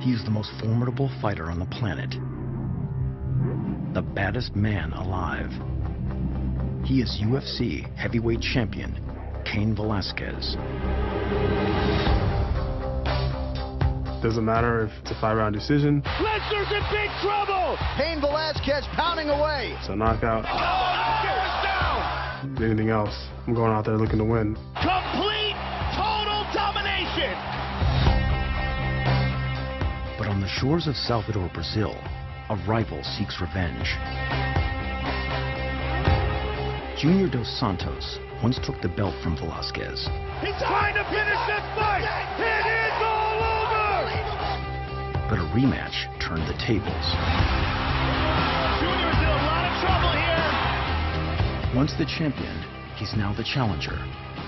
He is the most formidable fighter on the planet. The baddest man alive. He is UFC heavyweight champion, Cain Velasquez. Doesn't matter if it's a 5-round decision. Lesnar's in big trouble! Cain Velasquez pounding away. It's a knockout. Oh, Down. Anything else, I'm going out there looking to win. Complete, total domination! But on the shores of Salvador, Brazil, a rival seeks revenge. Junior dos Santos once took the belt from Velasquez. He's trying to finish this fight! It is all over! But a rematch turned the tables. Junior's in a lot of trouble here! Once the champion, he's now the challenger,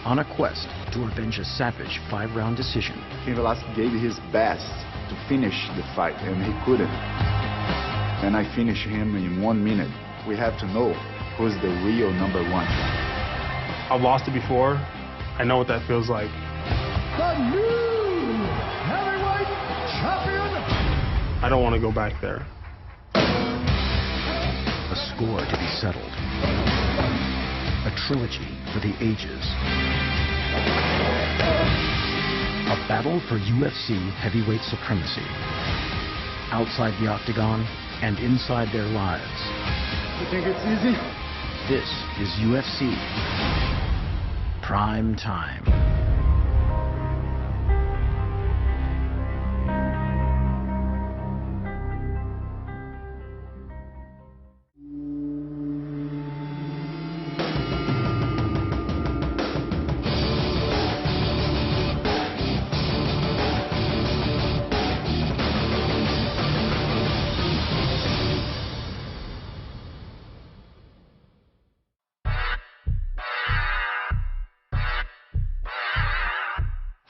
on a quest to avenge a savage 5-round decision. Cain Velasquez gave his best to finish the fight, and he couldn't. And I finished him in 1 minute. We have to know who's the real number one. I've lost it before. I know what that feels like. The new heavyweight champion. I don't want to go back there. A score to be settled. A trilogy for the ages. A battle for UFC heavyweight supremacy. Outside the octagon and inside their lives. You think it's easy? This is UFC Prime Time.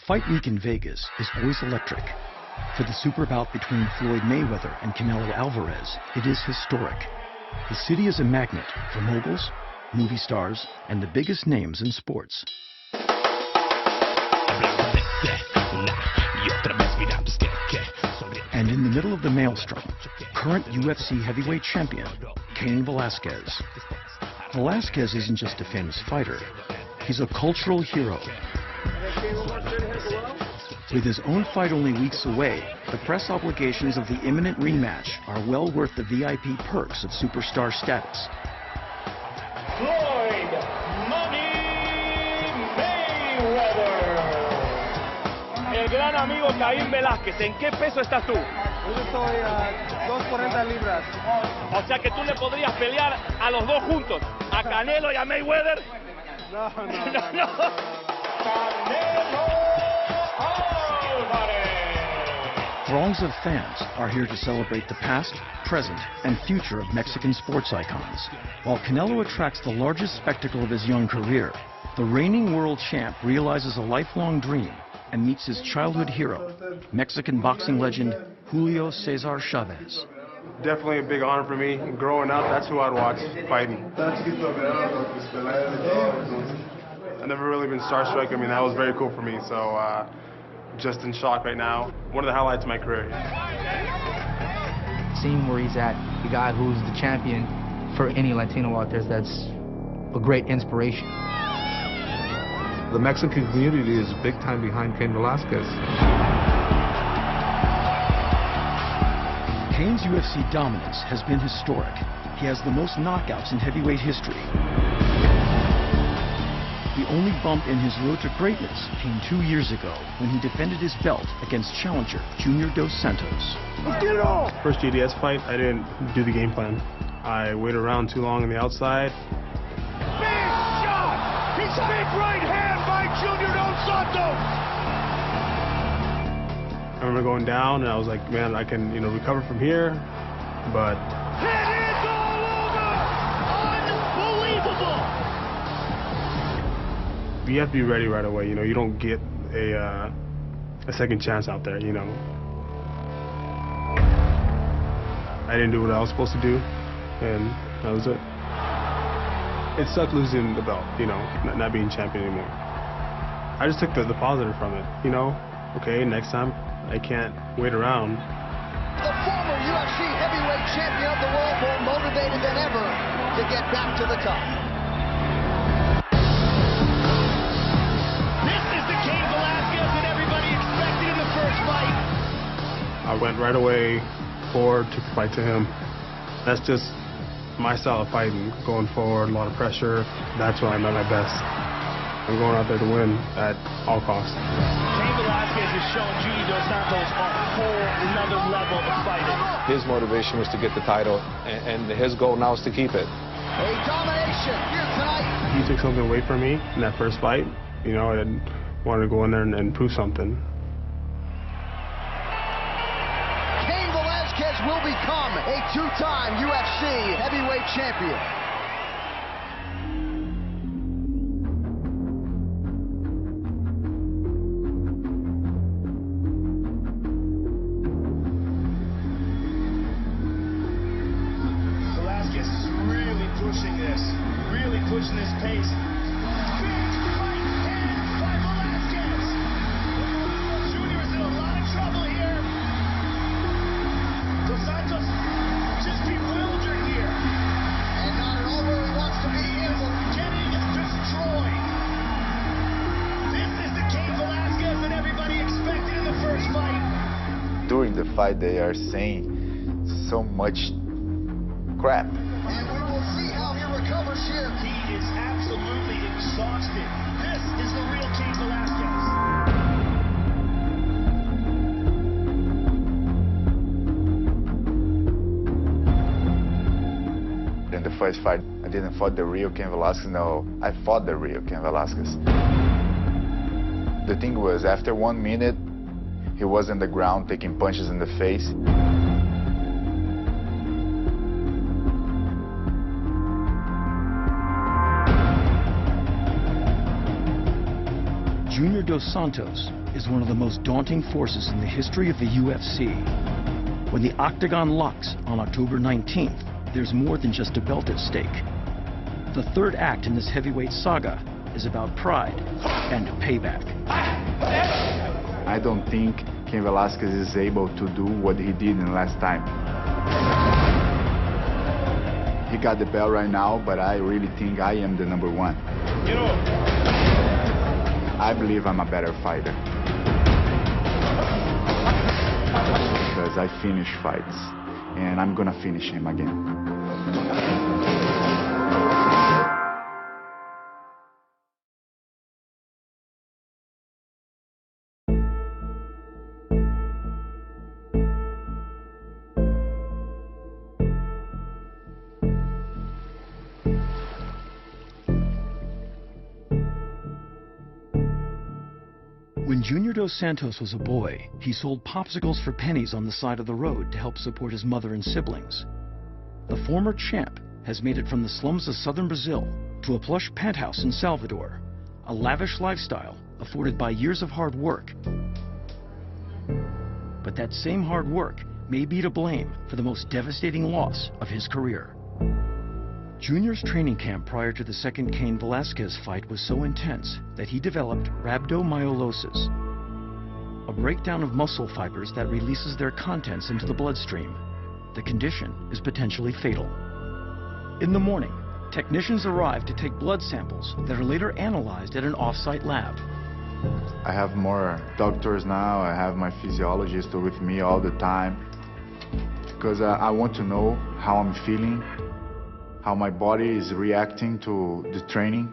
Fight week in Vegas is always electric. For the super bout between Floyd Mayweather and Canelo Alvarez, it is historic. The city is a magnet for moguls, movie stars, and the biggest names in sports. And in the middle of the maelstrom, current UFC heavyweight champion, Cain Velasquez. Velasquez isn't just a famous fighter, he's a cultural hero. With his own fight only weeks away, the press obligations of the imminent rematch are well worth the VIP perks of superstar status. Floyd Money Mayweather. El gran amigo Cain Velasquez, ¿en qué peso estás tú? Yo estoy a 240 libras. O sea que tú le podrías pelear a los dos juntos, a Canelo y a Mayweather. No. Throngs of fans are here to celebrate the past, present, and future of Mexican sports icons. While Canelo attracts the largest spectacle of his young career, the reigning world champ realizes a lifelong dream and meets his childhood hero, Mexican boxing legend Julio Cesar Chavez. Definitely a big honor for me. Growing up, that's who I'd watch fighting. I've never really been starstruck. I mean, that was very cool for me. So just in shock right now. One of the highlights of my career. Seeing where he's at, the guy who's the champion for any Latino out there, that's a great inspiration. The Mexican community is big time behind Cain Velasquez. Cain's UFC dominance has been historic. He has the most knockouts in heavyweight history. The only bump in his road to greatness came 2 years ago when he defended his belt against challenger Junior dos Santos. Let's get it on! First GDS fight, I didn't do the game plan. I waited around too long on the outside. Big shot! His big right hand by Junior dos Santos! I remember going down and I was like, man, I can, recover from here, but... It is all over! Unbelievable! You have to be ready right away. You don't get a second chance out there. I didn't do what I was supposed to do, and that was it. It sucked losing the belt, not being champion anymore. I just took the positive from it, Okay, next time I can't wait around. The former UFC heavyweight champion of the world, more motivated than ever to get back to the top. This is the Cain Velasquez that everybody expected in the first fight. I went right away forward, took the fight to him. That's just my style of fighting, going forward, a lot of pressure. That's when I'm at my best. I'm going out there to win at all costs. Cain Velasquez has shown Junior Dos Santos a whole another level of fighting. His motivation was to get the title, and his goal now is to keep it. A domination here tonight. He took something away from me in that first fight. You know, I wanted to go in there and prove something. Cain Velasquez will become a two-time UFC heavyweight champion. Velasquez is really pushing this pace. Big right hand by Velasquez. Junior is in a lot of trouble here. Dos Santos just bewildered here. And not at all where he wants to be here. Getting destroyed. This is the Cain Velasquez that everybody expected in the first fight. During the fight, they are saying so much crap. And we will see how he recovers here. He is absolutely exhausted. This is the real Cain Velasquez. In the first fight, I didn't fight the real Cain Velasquez. No, I fought the real Cain Velasquez. The thing was, after 1 minute, he was on the ground taking punches in the face. Junior Dos Santos is one of the most daunting forces in the history of the UFC. When the octagon locks on October 19th, there's more than just a belt at stake. The third act in this heavyweight saga is about pride and payback. I don't think Cain Velasquez is able to do what he did in the last time. He got the belt right now, but I really think I am the number one. I believe I'm a better fighter. Because I finish fights, and I'm gonna finish him again. When Junior Dos Santos was a boy, he sold popsicles for pennies on the side of the road to help support his mother and siblings. The former champ has made it from the slums of southern Brazil to a plush penthouse in Salvador, a lavish lifestyle afforded by years of hard work. But that same hard work may be to blame for the most devastating loss of his career. Junior's training camp prior to the second Cain Velasquez fight was so intense that he developed rhabdomyolysis, a breakdown of muscle fibers that releases their contents into the bloodstream. The condition is potentially fatal. In the morning, technicians arrive to take blood samples that are later analyzed at an off-site lab. I have more doctors now. I have my physiologist with me all the time because I want to know how I'm feeling, how my body is reacting to the training.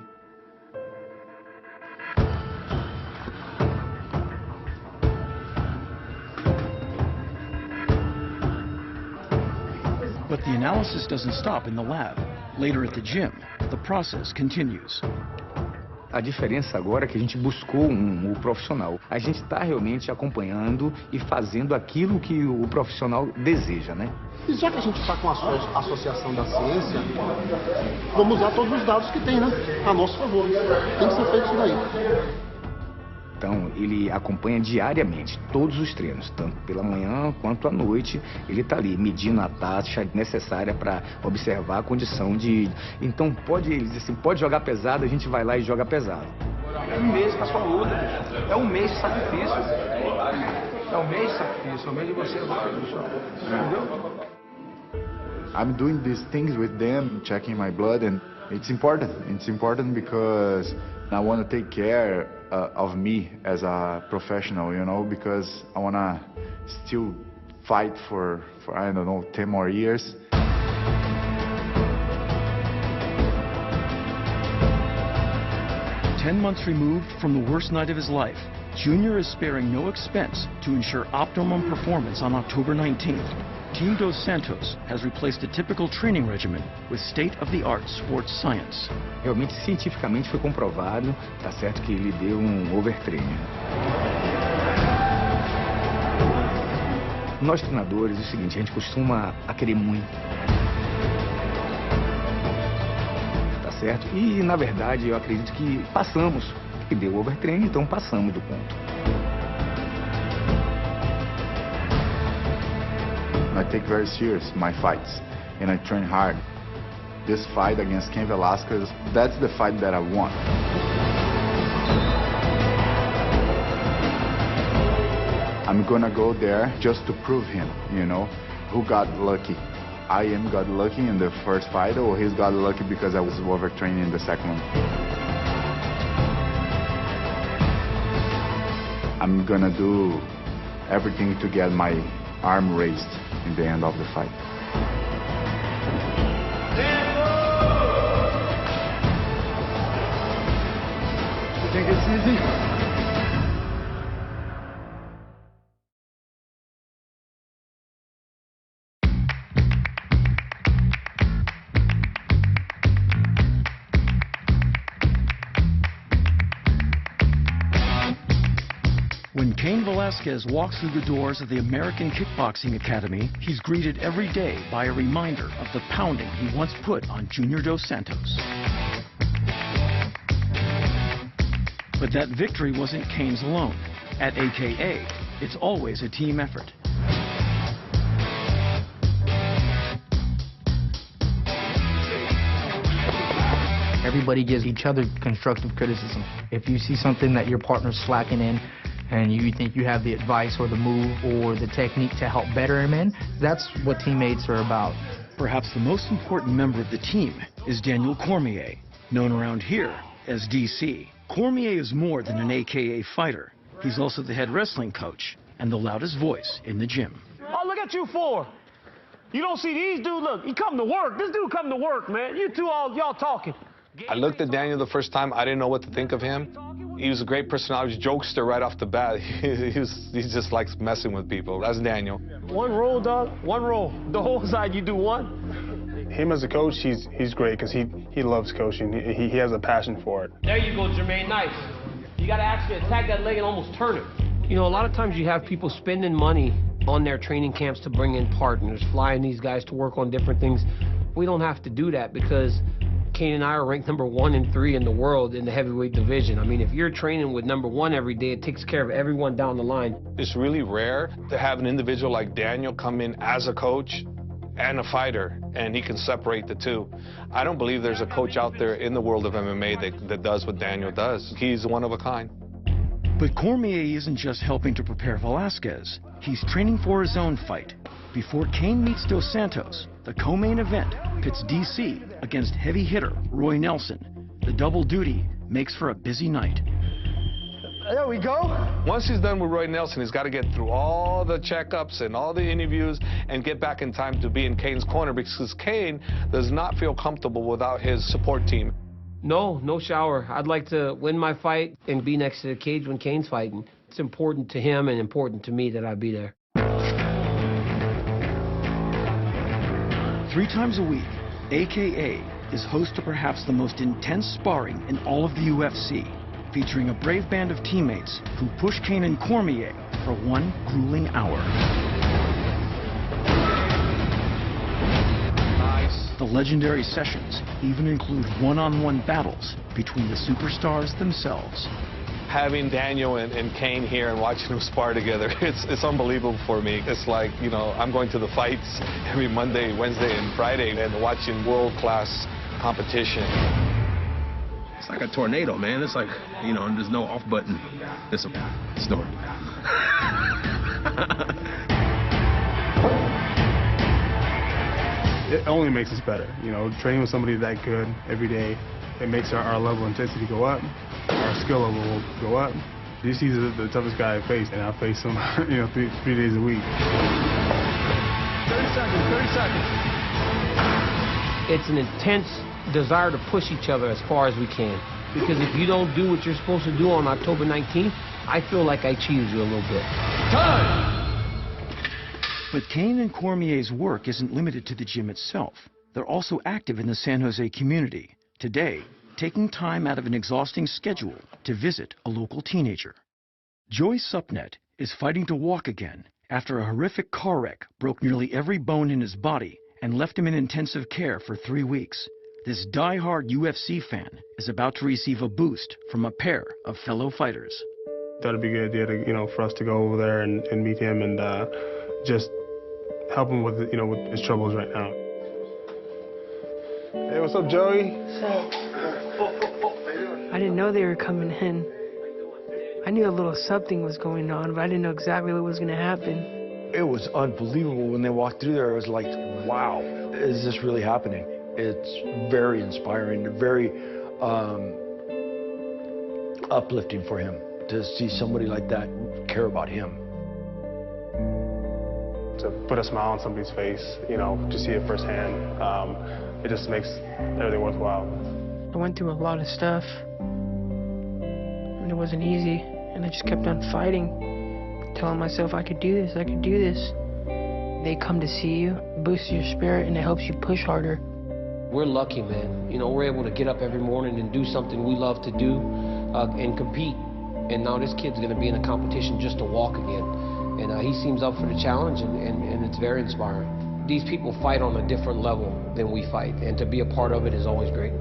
But the analysis doesn't stop in the lab. Later at the gym, the process continues. A diferença agora é que a gente buscou o profissional. A gente está realmente acompanhando e fazendo aquilo que o profissional deseja, né? E já que a gente está com a associação da ciência, vamos usar todos os dados que tem, né? A nosso favor. Tem que ser feito isso daí. Então, ele acompanha diariamente todos os treinos, tanto pela manhã quanto à noite. Ele está ali medindo a taxa necessária para observar a condição de... Então, ele diz assim, pode jogar pesado, a gente vai lá e joga pesado. É um mês para sua luta, bicho. É um mês de sacrifício. É um mês de sacrifício, é um mês de você agora, entendeu? I'm doing these things with them, checking my blood, and it's important. It's important because I want to take care of me as a professional, you know, because I want to still fight for, I don't know, 10 more years. 10 months removed from the worst night of his life, Junior is sparing no expense to ensure optimum performance on October 19th. Team Dos Santos has replaced a typical training regimen with state-of-the-art sports science. Realmente, cientificamente foi comprovado, tá certo que ele deu overtraining. Nós treinadores, é o seguinte, a gente costuma querer muito. Tá certo? E, na verdade, eu acredito que passamos. Que deu overtraining, então passamos do ponto. I take very serious my fights, and I train hard. This fight against Cain Velasquez, that's the fight that I want. I'm gonna go there just to prove him, you know, who got lucky. I am got lucky in the first fight, or he's got lucky because I was overtraining in the second one. I'm gonna do everything to get my arm raised in the end of the fight. You think it's easy? When Cain Velasquez walks through the doors of the American Kickboxing Academy, he's greeted every day by a reminder of the pounding he once put on Junior Dos Santos. But that victory wasn't Cain's alone. At AKA, it's always a team effort. Everybody gives each other constructive criticism. If you see something that your partner's slacking in, and you think you have the advice or the move or the technique to help better him in, that's what teammates are about. Perhaps the most important member of the team is Daniel Cormier, known around here as DC. Cormier is more than an AKA fighter. He's also the head wrestling coach and the loudest voice in the gym. Oh, look at you four. You don't see these dudes, look, he come to work. This dude come to work, man. You two y'all talking. I looked at Daniel the first time. I didn't know what to think of him. He was a great personality, jokester right off the bat. He just likes messing with people. That's Daniel. One roll, dog. One roll. The whole side, you do one. Him as a coach, he's great because he loves coaching. He has a passion for it. There you go, Jermaine. Nice. You got to actually attack that leg and almost turn it. You know, a lot of times you have people spending money on their training camps to bring in partners, flying these guys to work on different things. We don't have to do that because Cain and I are ranked number 1 and 3 in the world in the heavyweight division. I mean, if you're training with number 1 every day, it takes care of everyone down the line. It's really rare to have an individual like Daniel come in as a coach and a fighter, and he can separate the two. I don't believe there's a coach out there in the world of MMA that does what Daniel does. He's one of a kind. But Cormier isn't just helping to prepare Velasquez. He's training for his own fight. Before Cain meets Dos Santos, the co-main event pits DC against heavy hitter Roy Nelson. The double duty makes for a busy night. There we go. Once he's done with Roy Nelson, he's got to get through all the checkups and all the interviews and get back in time to be in Cain's corner because Cain does not feel comfortable without his support team. No shower. I'd like to win my fight and be next to the cage when Cain's fighting. It's important to him and important to me that I be there. 3 times a week, AKA is host to perhaps the most intense sparring in all of the UFC, featuring a brave band of teammates who push Cain and Cormier for 1 grueling hour. The legendary sessions even include one-on-one battles between the superstars themselves. Having Daniel and Cain here and watching them spar together, it's unbelievable for me. It's like, you know, I'm going to the fights every Monday, Wednesday, and Friday and watching world-class competition. It's like a tornado, man. It's like, you know, there's no off button. It's a story. It only makes us better. You know, training with somebody that good every day, it makes our level of intensity go up, our skill level will go up. DC's the toughest guy I face, and I face him, you know, three days a week. 30 seconds. It's an intense desire to push each other as far as we can. Because if you don't do what you're supposed to do on October 19th, I feel like I cheated you a little bit. Time! But Cain and Cormier's work isn't limited to the gym itself. They're also active in the San Jose community. Today, taking time out of an exhausting schedule to visit a local teenager. Joy Supnet is fighting to walk again after a horrific car wreck broke nearly every bone in his body and left him in intensive care for 3 weeks. This die-hard UFC fan is about to receive a boost from a pair of fellow fighters. That'd be a good idea to, you know, for us to go over there and meet him and just help him with, you know, with his troubles right now. Hey, what's up, Joey? I didn't know they were coming in. I knew a little something was going on, but I didn't know exactly what was going to happen. It was unbelievable when they walked through there. It was like, wow, is this really happening? It's very inspiring, very uplifting for him to see somebody like that care about him. To put a smile on somebody's face, you know, to see it firsthand, it just makes everything worthwhile. I went through a lot of stuff, and it wasn't easy, and I just kept on fighting, telling myself I could do this, I could do this. They come to see you, boosts your spirit, and it helps you push harder. We're lucky, man. You know, we're able to get up every morning and do something we love to do and compete. And now this kid's going to be in a competition just to walk again. And he seems up for the challenge, and it's very inspiring. These people fight on a different level than we fight, and to be a part of it is always great.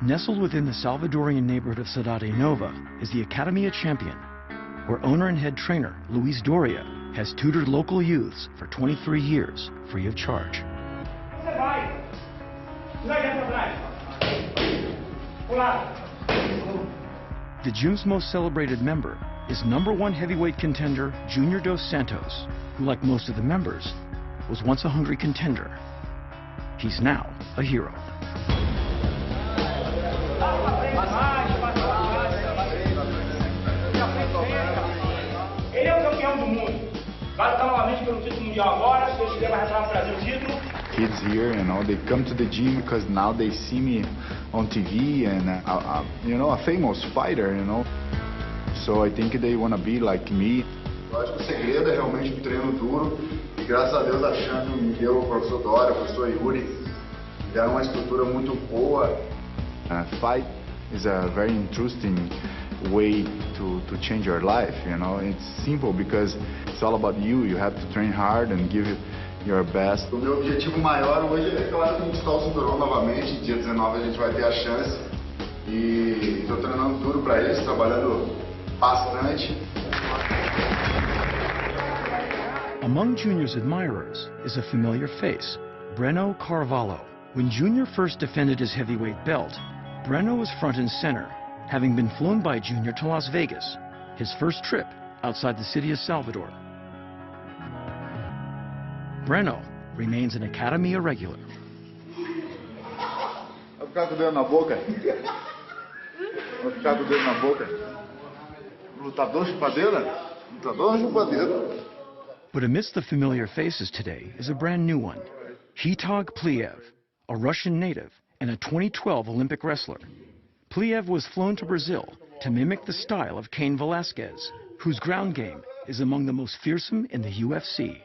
Nestled within the Salvadorian neighborhood of Cidade Nova is the Academia Champion, where owner and head trainer Luis Doria has tutored local youths for 23 years free of charge. The gym's most celebrated member is #1 heavyweight contender Junior dos Santos, who, like most of the members, was once a hungry contender. He's now a hero. Ele é o campeão do mundo. Vai lutar novamente pelo título mundial agora. Se Deus quiser, vai retornar para o Brasil o título. Kids here, you know, they come to the gym because now they see me on TV and, you know, a famous fighter, you know. So I think they want to be like me. Eu acho que o segredo é realmente um treino duro e graças a Deus a chance me deu o professor Dória, o professor Yuri, me deram uma estrutura muito boa. Fight is a very interesting way to change your life, you know. It's simple because it's all about you. You have to train hard and give it your best. O meu objetivo maior hoje é, claro, conquistar o cinturão novamente. Dia 19 a gente vai ter a chance e estou treinando duro para isso, trabalhando bastante. Among Junior's admirers is a familiar face, Breno Carvalho. When Junior first defended his heavyweight belt, Breno was front and center, having been flown by Junior to Las Vegas, his first trip outside the city of Salvador. Breno remains an Academia regular. Vai ficar com o dedo na boca? Vai ficar com o dedo na boca? Lutador chupadeira? Lutador chupadeira. But amidst the familiar faces today is a brand new one, Hitag Pliev, a Russian native and a 2012 Olympic wrestler. Pliev was flown to Brazil to mimic the style of Cain Velasquez, whose ground game is among the most fearsome in the UFC.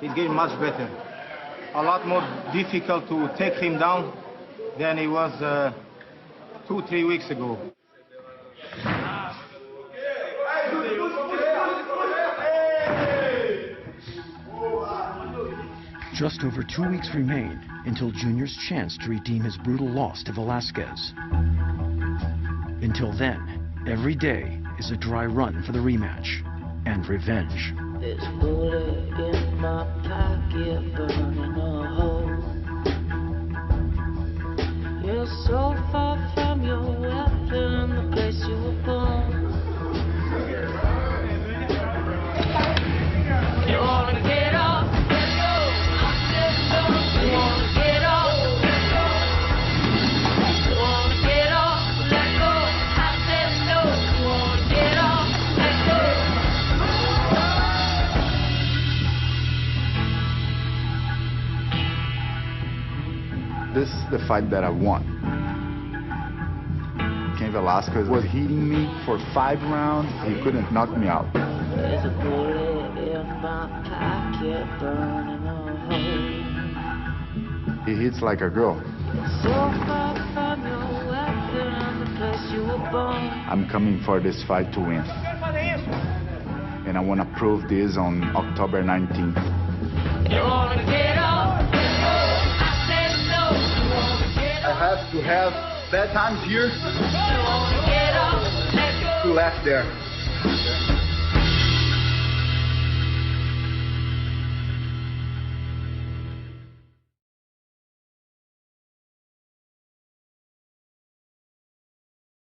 He's getting much better. A lot more difficult to take him down than it was 2-3 weeks ago. Just over 2 weeks remain until Junior's chance to redeem his brutal loss to Velasquez. Until then, every day is a dry run for the rematch and revenge. It's my pocket burning a hole. You're so far from your weapon, the place you were born. You wanna get up, let go. I said no. You wanna get up, let go. You wanna get up, let go. I said no. You wanna get up, let go. This is the fight that I want. Velasquez was hitting me for 5 rounds. He couldn't knock me out. There's a bullet in my pocket burning a hole. He hits like a girl. So far from your weapon, the place you were born. I'm coming for this fight to win. And I want to prove this on October 19th. You wanna get up, let go. I said no. You wanna get up. I have to have bad times here to laugh there.